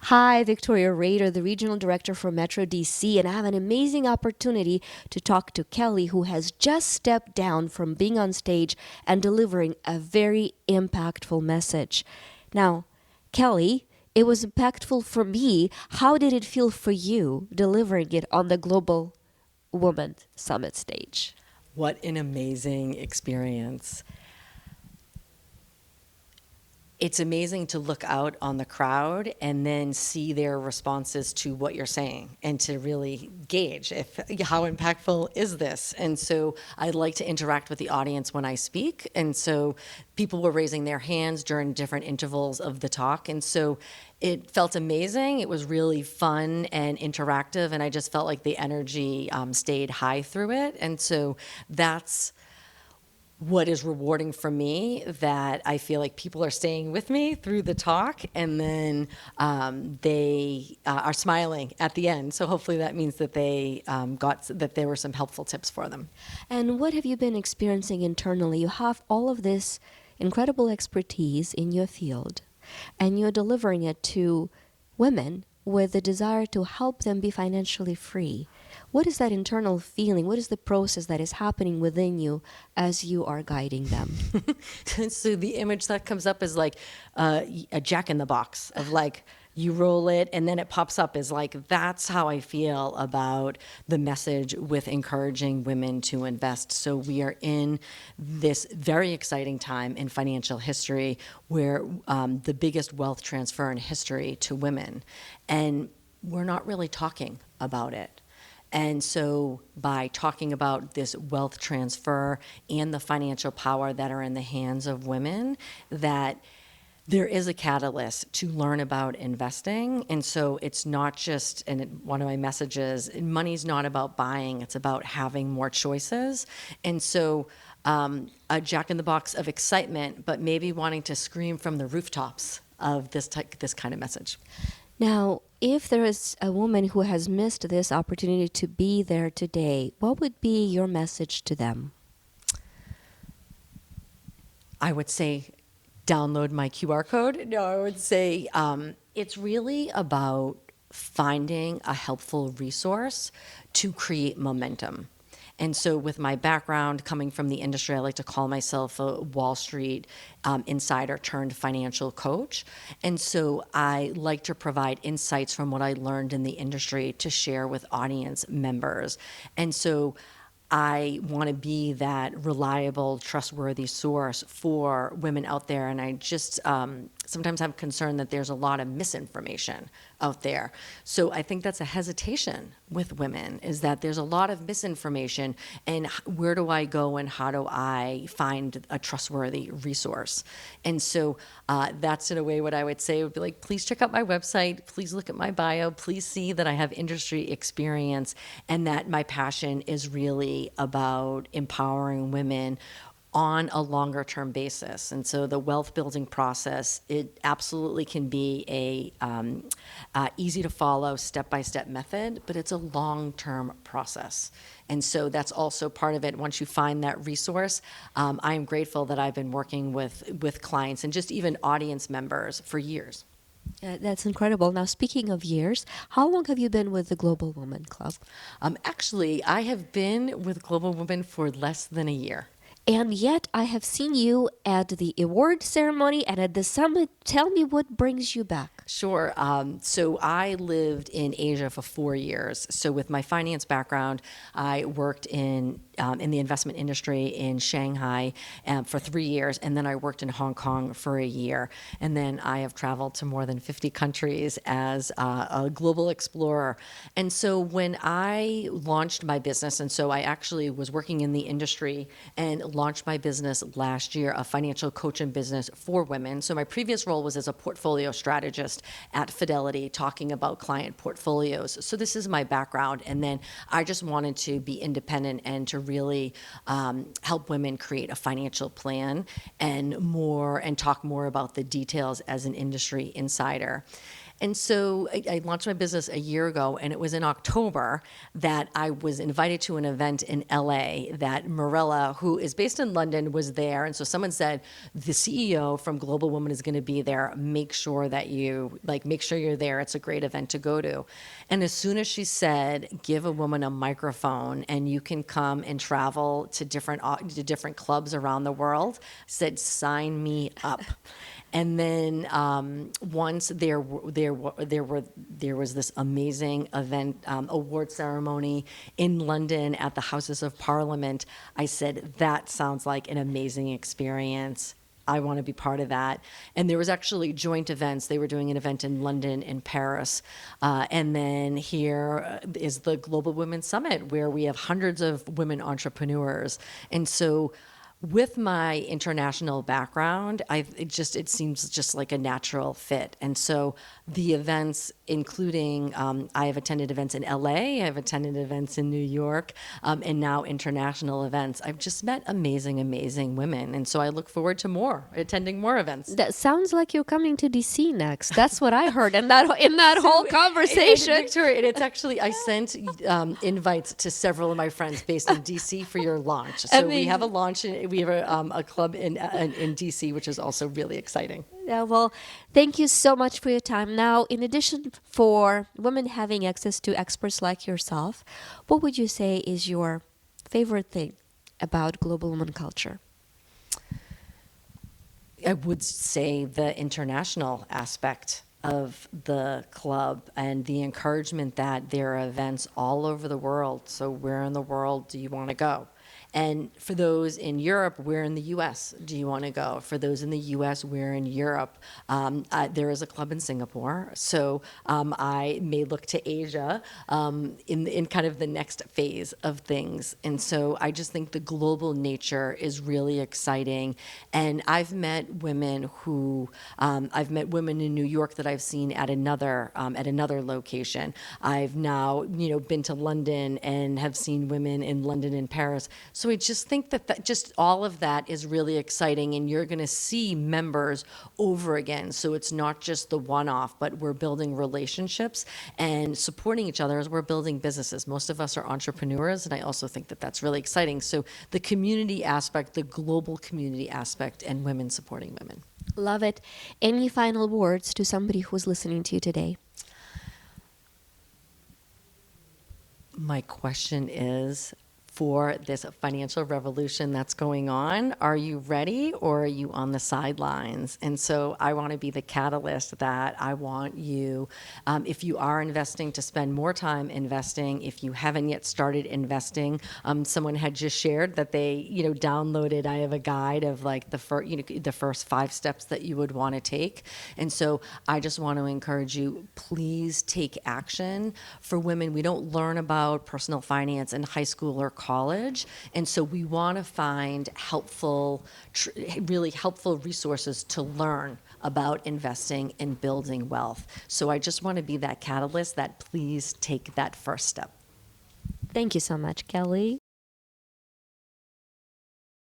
Hi, Victoria Rader, the Regional Director for Metro DC, and I have an amazing opportunity to talk to Kelly, who has just stepped down from being on stage and delivering a very impactful message. Now, Kelly, it was impactful for me. How did it feel for you delivering it on the Global Women Summit stage? What an amazing experience. It's amazing to look out on the crowd and then see their responses to what you're saying and to really gauge if how impactful is this. And so I like to interact with the audience when I speak. And so people were raising their hands during different intervals of the talk. And so it felt amazing. It was really fun and interactive. And I just felt like the energy stayed high through it. And so that's what is rewarding for me, that I feel like people are staying with me through the talk, and then they are smiling at the end. So hopefully that means that they got that there were some helpful tips for them. And what have you been experiencing internally? You have all of this incredible expertise in your field, and you're delivering it to women with the desire to help them be financially free. What is that internal feeling? What is the process that is happening within you as you are guiding them? So the image that comes up is like a jack in the box of like, you roll it and then it pops up is like, that's how I feel about the message with encouraging women to invest. So we are in this very exciting time in financial history where the biggest wealth transfer in history to women, and we're not really talking about it. And so, by talking about this wealth transfer and the financial power that are in the hands of women, that there is a catalyst to learn about investing. And so it's not just, one of my messages, money's not about buying, it's about having more choices. And so a jack in the box of excitement, but maybe wanting to scream from the rooftops of this kind of message. Now, if there is a woman who has missed this opportunity to be there today, what would be your message to them? I would say download my QR code. No, I would say it's really about finding a helpful resource to create momentum. And so, with my background coming from the industry, I like to call myself a Wall Street insider turned financial coach. And so, I like to provide insights from what I learned in the industry to share with audience members. And so, I want to be that reliable, trustworthy source for women out there. And I just sometimes I'm concerned that there's a lot of misinformation out there. So I think that's a hesitation with women, is that there's a lot of misinformation. And where do I go and how do I find a trustworthy resource? And so that's in a way what I would say would be like, please check out my website. Please look at my bio. Please see that I have industry experience and that my passion is really about empowering women on a longer term basis. And so the wealth building process, it absolutely can be a easy to follow step-by-step method, but it's a long-term process. And so that's also part of it. Once you find that resource, I am grateful that I've been working with clients and just even audience members for years. That's incredible. Now, speaking of years, how long have you been with the Global Woman Club? Actually, I have been with Global Women for less than a year. And yet, I have seen you at the award ceremony and at the summit. Tell me what brings you back. Sure. So I lived in Asia for 4 years. So with my finance background, I worked in the investment industry in Shanghai for 3 years, and then I worked in Hong Kong for a year. And then I have traveled to more than 50 countries as a global explorer. And so when I launched my business, and so I actually was working in the industry and launched my business last year, a financial coaching business for women. So my previous role was as a portfolio strategist at Fidelity, talking about client portfolios. So this is my background. And then I just wanted to be independent and to really help women create a financial plan and talk more about the details as an industry insider. And so I launched my business a year ago, and it was in October that I was invited to an event in LA that Morella, who is based in London, was there. And so someone said, the CEO from Global Woman is going to be there. Make sure you're there. It's a great event to go to. And as soon as she said, give a woman a microphone and you can come and travel to different clubs around the world, said, sign me up. And then once there was this amazing event, award ceremony in London at the Houses of Parliament, I said, that sounds like an amazing experience. I want to be part of that. And there was actually joint events. They were doing an event in London and Paris. And then here is the Global Women's Summit, where we have hundreds of women entrepreneurs. And so with my international background, it seems just like a natural fit. And so the events, including, I have attended events in LA, I've attended events in New York, and now international events. I've just met amazing, amazing women. And so I look forward to attending more events. That sounds like you're coming to DC next. That's what I heard in that whole conversation. Victoria, and it's actually, I sent invites to several of my friends based in DC for your launch. So we have a launch, we have a club in DC, which is also really exciting. Yeah, well, thank you so much for your time. Now, in addition for women having access to experts like yourself, what would you say is your favorite thing about Global Woman Culture? I would say the international aspect of the club and the encouragement that there are events all over the world. So where in the world do you want to go? And for those in Europe, where in the U.S. do you want to go? For those in the U.S., where in Europe? There is a club in Singapore, so I may look to Asia in kind of the next phase of things. And so I just think the global nature is really exciting. And I've met women in New York that I've seen at another location. I've now been to London and have seen women in London and Paris. So I just think that just all of that is really exciting, and you're going to see members over again. So it's not just the one-off, but we're building relationships and supporting each other as we're building businesses. Most of us are entrepreneurs, and I also think that that's really exciting. So the community aspect, the global community aspect, and women supporting women. Love it. Any final words to somebody who's listening to you today? My question is, for this financial revolution that's going on, are you ready or are you on the sidelines? And so I want to be the catalyst that I want you, if you are investing, to spend more time investing. If you haven't yet started investing, someone had just shared that they, downloaded. I have a guide of like the first 5 steps that you would want to take. And so I just want to encourage you, please take action. For women, we don't learn about personal finance in high school or college, and so we want to find really helpful resources to learn about investing and building wealth. So I just want to be that catalyst that please take that first step. Thank you so much, Kelly.